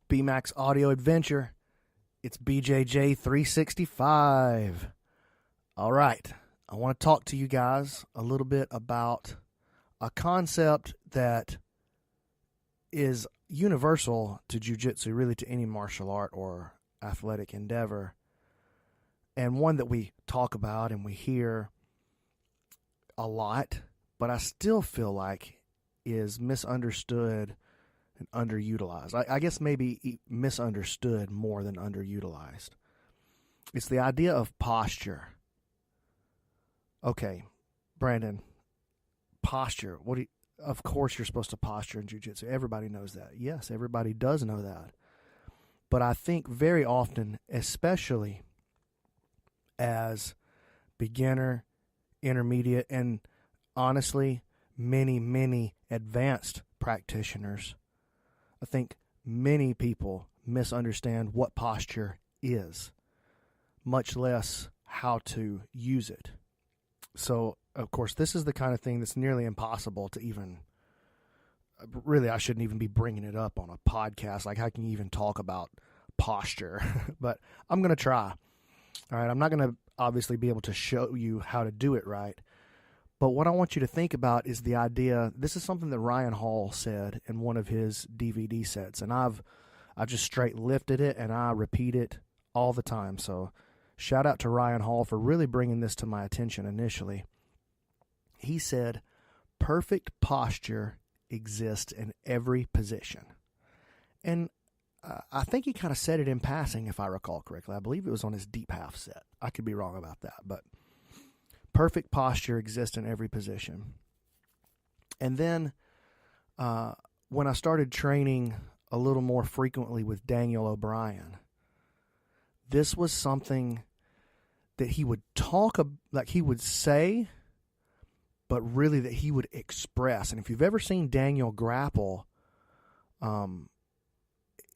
BMAX Audio Adventure. It's BJJ365. All right, I want to talk to you guys a little bit about a concept that is universal to jiu-jitsu, really to any martial art or athletic endeavor, and one that we talk about and we hear a lot, but I still feel like is misunderstood and underutilized. I guess maybe misunderstood more than underutilized. It's the idea of posture. Okay, Brandon, posture. Of course you're supposed to posture in jiu-jitsu. Everybody knows that. Yes, everybody does know that. But I think very often, especially as beginner, intermediate, and honestly, many advanced practitioners, I think many people misunderstand what posture is, much less how to use it. So, of course, this is the kind of thing that's nearly impossible to even, really, I shouldn't even be bringing it up on a podcast. Like, how can you even talk about posture? But I'm going to try. All right, I'm not going to obviously be able to show you how to do it right. But what I want you to think about is the idea, this is something that Ryan Hall said in one of his DVD sets, and I've just straight lifted it and I repeat it all the time. So shout out to Ryan Hall for really bringing this to my attention initially. He said, perfect posture exists in every position. And I think he kind of said it in passing, if I recall correctly. I believe it was on his deep half set. I could be wrong about that, but perfect posture exists in every position. And then when I started training a little more frequently with Daniel O'Brien, this was something that he would talk about, like he would say, but really that he would express. And if you've ever seen Daniel grapple,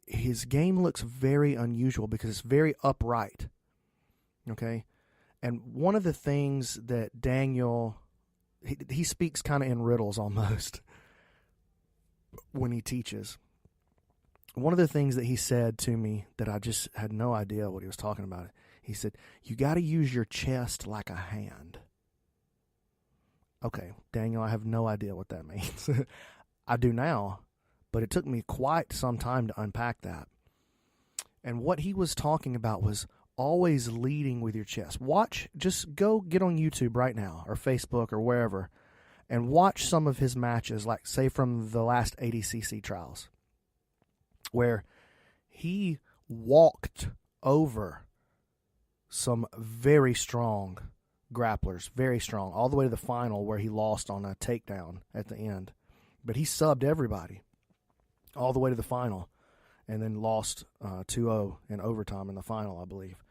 his game looks very unusual because it's very upright. Okay? And one of the things that Daniel, he speaks kind of in riddles almost when he teaches. One of the things that he said to me that I just had no idea what he was talking about, he said, you got to use your chest like a hand. Okay, Daniel, I have no idea what that means. I do now, but it took me quite some time to unpack that. And what he was talking about was always leading with your chest. Watch, just go get on YouTube right now or Facebook or wherever and watch some of his matches, like say from the last 80cc trials, where he walked over some very strong grapplers, very strong, all the way to the final where he lost on a takedown at the end. But he subbed everybody all the way to the final and then lost 2-0 in overtime in the final, I believe.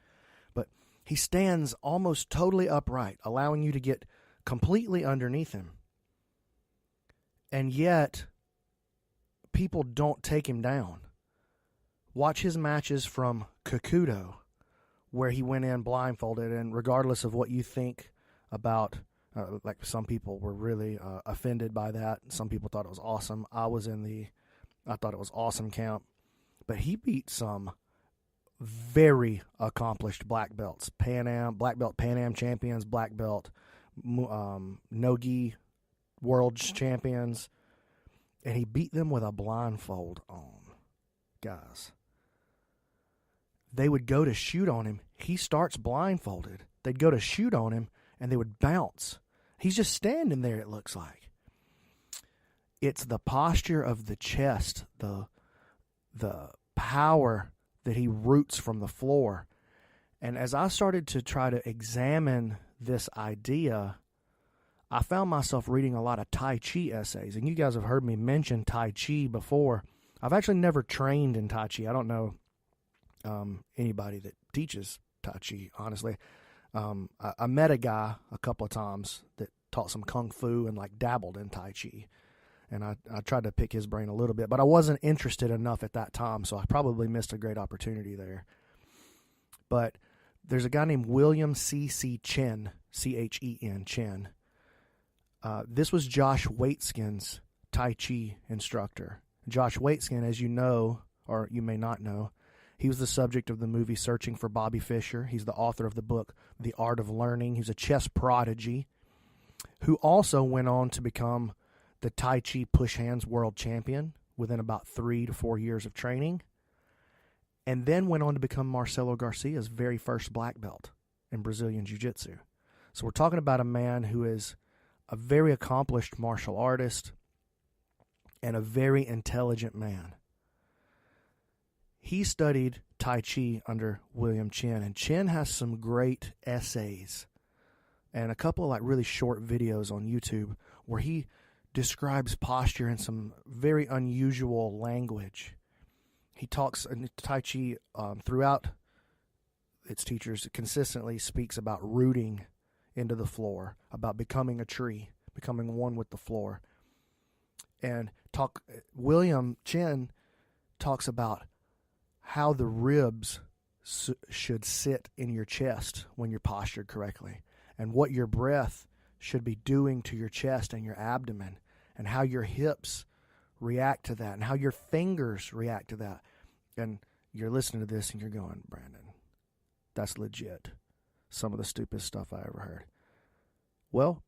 But he stands almost totally upright, allowing you to get completely underneath him. And yet, people don't take him down. Watch his matches from Kikudo, where he went in blindfolded, and regardless of what you think about, like some people were really offended by that. Some people thought it was awesome. I thought it was awesome camp. But he beat some very accomplished black belts, black belt Pan Am champions, black belt no-gi world champions, and he beat them with a blindfold on. Guys, they would go to shoot on him. He starts blindfolded. They'd go to shoot on him, and they would bounce. He's just standing there, it looks like. It's the posture of the chest, the power that he roots from the floor. And as I started to try to examine this idea, I found myself reading a lot of Tai Chi essays. And you guys have heard me mention Tai Chi before. I've actually never trained in Tai Chi. I don't know anybody that teaches Tai Chi, honestly. I met a guy a couple of times that taught some Kung Fu and like dabbled in Tai Chi. And I tried to pick his brain a little bit, but I wasn't interested enough at that time, so I probably missed a great opportunity there. But there's a guy named William C.C. Chen, C-H-E-N, Chen. This was Josh Waitskin's Tai Chi instructor. Josh Waitskin, as you know, or you may not know. He was the subject of the movie Searching for Bobby Fischer. He's the author of the book The Art of Learning. He's a chess prodigy who also went on to become the Tai Chi push hands world champion within about 3 to 4 years of training, and then went on to become Marcelo Garcia's very first black belt in Brazilian Jiu-Jitsu. So we're talking about a man who is a very accomplished martial artist and a very intelligent man. He studied Tai Chi under William Chen, and Chen has some great essays and a couple of like really short videos on YouTube where he describes posture in some very unusual language. He talks in Tai Chi throughout its teachers consistently speaks about rooting into the floor, about becoming a tree, becoming one with the floor. And William Chen talks about how the ribs should sit in your chest when you're postured correctly, and what your breath should be doing to your chest and your abdomen, and how your hips react to that, and how your fingers react to that. And you're listening to this and you're going, Brandon, that's legit. Some of the stupidest stuff I ever heard. Well,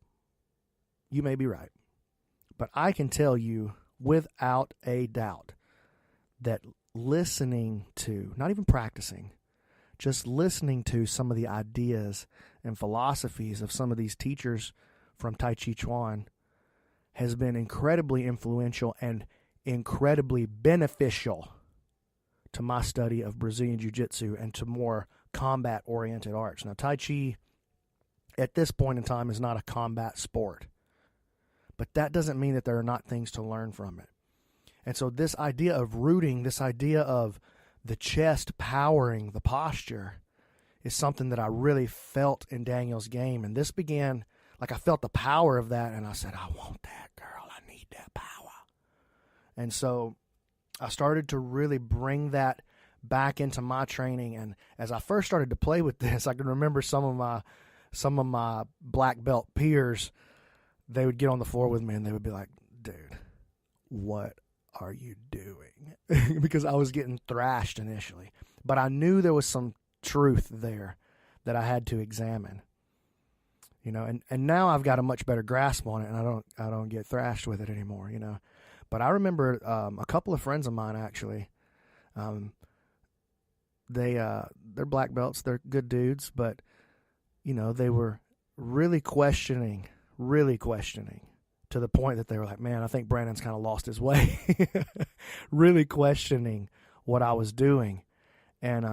you may be right. But I can tell you without a doubt that listening to, not even practicing, just listening to some of the ideas and philosophies of some of these teachers from Tai Chi Chuan has been incredibly influential and incredibly beneficial to my study of Brazilian Jiu-Jitsu and to more combat-oriented arts. Now, Tai Chi, at this point in time, is not a combat sport. But that doesn't mean that there are not things to learn from it. And so this idea of rooting, this idea of the chest powering the posture is something that I really felt in Daniel's game. And this began, like I felt the power of that, and I said, I want that, girl. I need that power. And so I started to really bring that back into my training. And as I first started to play with this, I can remember some of my black belt peers, they would get on the floor with me and they would be like, dude, what are you doing? Because I was getting thrashed initially. But I knew there was some truth there that I had to examine. You know, and now I've got a much better grasp on it, and I don't get thrashed with it anymore, you know. But I remember a couple of friends of mine actually, they're black belts, they're good dudes, but you know, they were really questioning to the point that they were like, man, I think Brandon's kind of lost his way. Really questioning what I was doing. And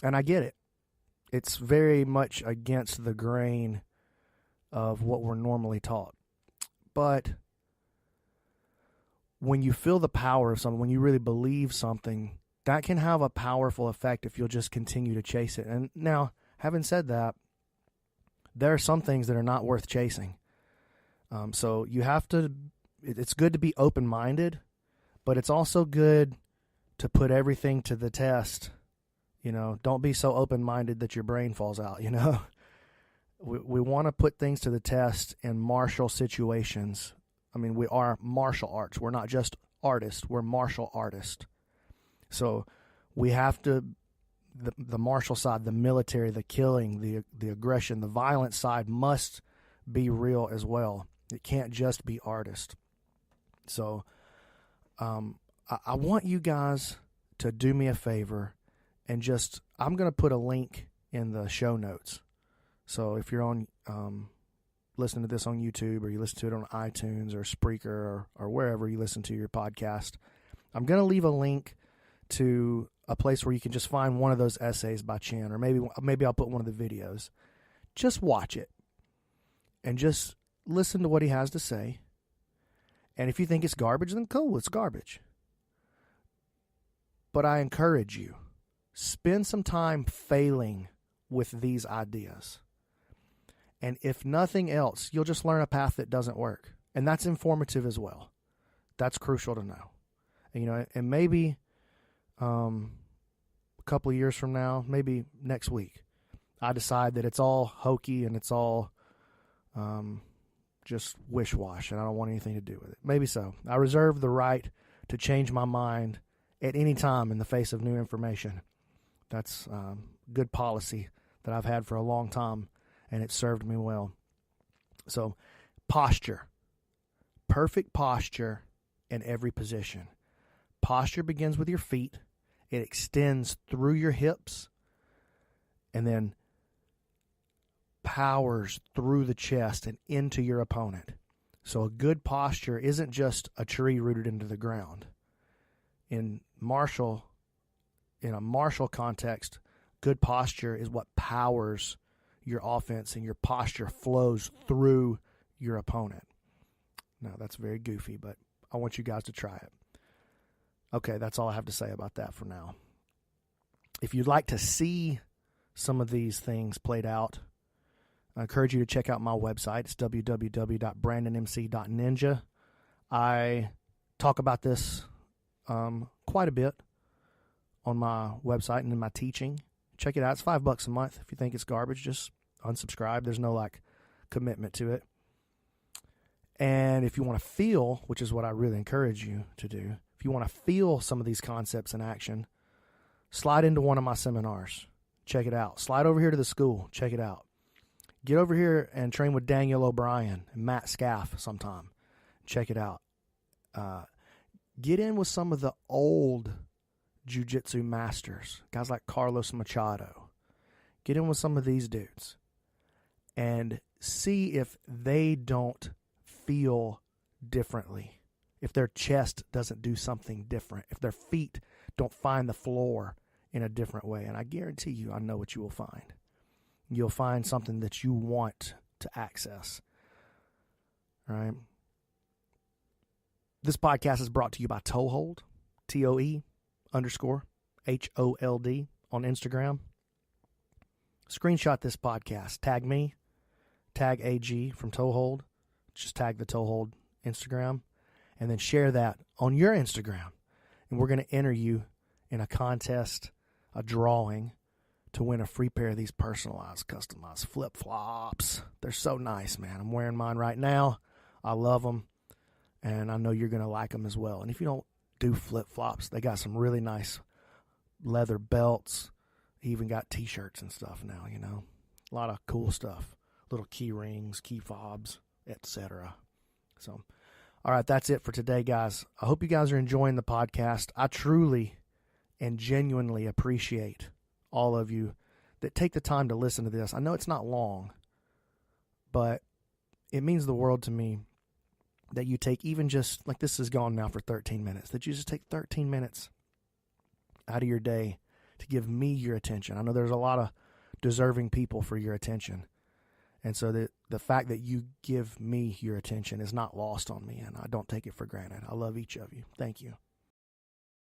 I get it. It's very much against the grain of what we're normally taught. But when you feel the power of something, when you really believe something, that can have a powerful effect if you'll just continue to chase it. And now, having said that, there are some things that are not worth chasing. So you have to, it's good to be open-minded, but it's also good to put everything to the test. You know, don't be so open-minded that your brain falls out, you know. We want to put things to the test in martial situations. I mean, we are martial arts. We're not just artists. We're martial artists. So we have to, the martial side, the military, the killing, the aggression, the violent side must be real as well. It can't just be artist. So I want you guys to do me a favor and just, I'm going to put a link in the show notes. So if you're on listening to this on YouTube, or you listen to it on iTunes or Spreaker or wherever you listen to your podcast, I'm going to leave a link to a place where you can just find one of those essays by Chen, or maybe I'll put one of the videos. Just watch it and just listen to what he has to say. And if you think it's garbage, then cool, it's garbage. But I encourage you, spend some time failing with these ideas. And if nothing else, you'll just learn a path that doesn't work. And that's informative as well. That's crucial to know. And, you know, and maybe a couple of years from now, maybe next week, I decide that it's all hokey and it's all just wish-wash and I don't want anything to do with it. Maybe so. I reserve the right to change my mind at any time in the face of new information. That's good policy that I've had for a long time, and it served me well. So, posture. Perfect posture in every position. Posture begins with your feet. It extends through your hips and then powers through the chest and into your opponent. So a good posture isn't just a tree rooted into the ground. In a martial context, good posture is what powers your offense, and your posture flows through your opponent. Now, that's very goofy, but I want you guys to try it. Okay, that's all I have to say about that for now. If you'd like to see some of these things played out, I encourage you to check out my website. It's www.brandonmc.ninja. I talk about this quite a bit on my website and in my teaching. Check it out. It's $5 a month. If you think it's garbage, just unsubscribe. There's no commitment to it. And if you want to feel, which is what I really encourage you to do, if you want to feel some of these concepts in action, slide into one of my seminars. Check it out. Slide over here to the school. Check it out. Get over here and train with Daniel O'Brien and Matt Scaff sometime. Check it out. Get in with some of the old jiu-jitsu masters, guys like Carlos Machado. Get in with some of these dudes and see if they don't feel differently, if their chest doesn't do something different, if their feet don't find the floor in a different way. And I guarantee you, I know what you will find. You'll find something that you want to access. All right. This podcast is brought to you by Toehold, TOE_HOLD on Instagram. Screenshot this podcast. Tag me. Tag AG from Toehold. Just tag the Toehold Instagram. And then share that on your Instagram. And we're going to enter you in a contest, a drawing, to win a free pair of these personalized, customized flip-flops. They're so nice, man. I'm wearing mine right now. I love them. And I know you're going to like them as well. And if you don't do flip-flops, they got some really nice leather belts. Even got T-shirts and stuff now, you know. A lot of cool stuff. Little key rings, key fobs, etc. So, all right, that's it for today, guys. I hope you guys are enjoying the podcast. I truly and genuinely appreciate all of you that take the time to listen to this. I know it's not long, but it means the world to me that you take even just, like this has gone now for 13 minutes, that you just take 13 minutes out of your day to give me your attention. I know there's a lot of deserving people for your attention. And so the fact that you give me your attention is not lost on me, and I don't take it for granted. I love each of you. Thank you.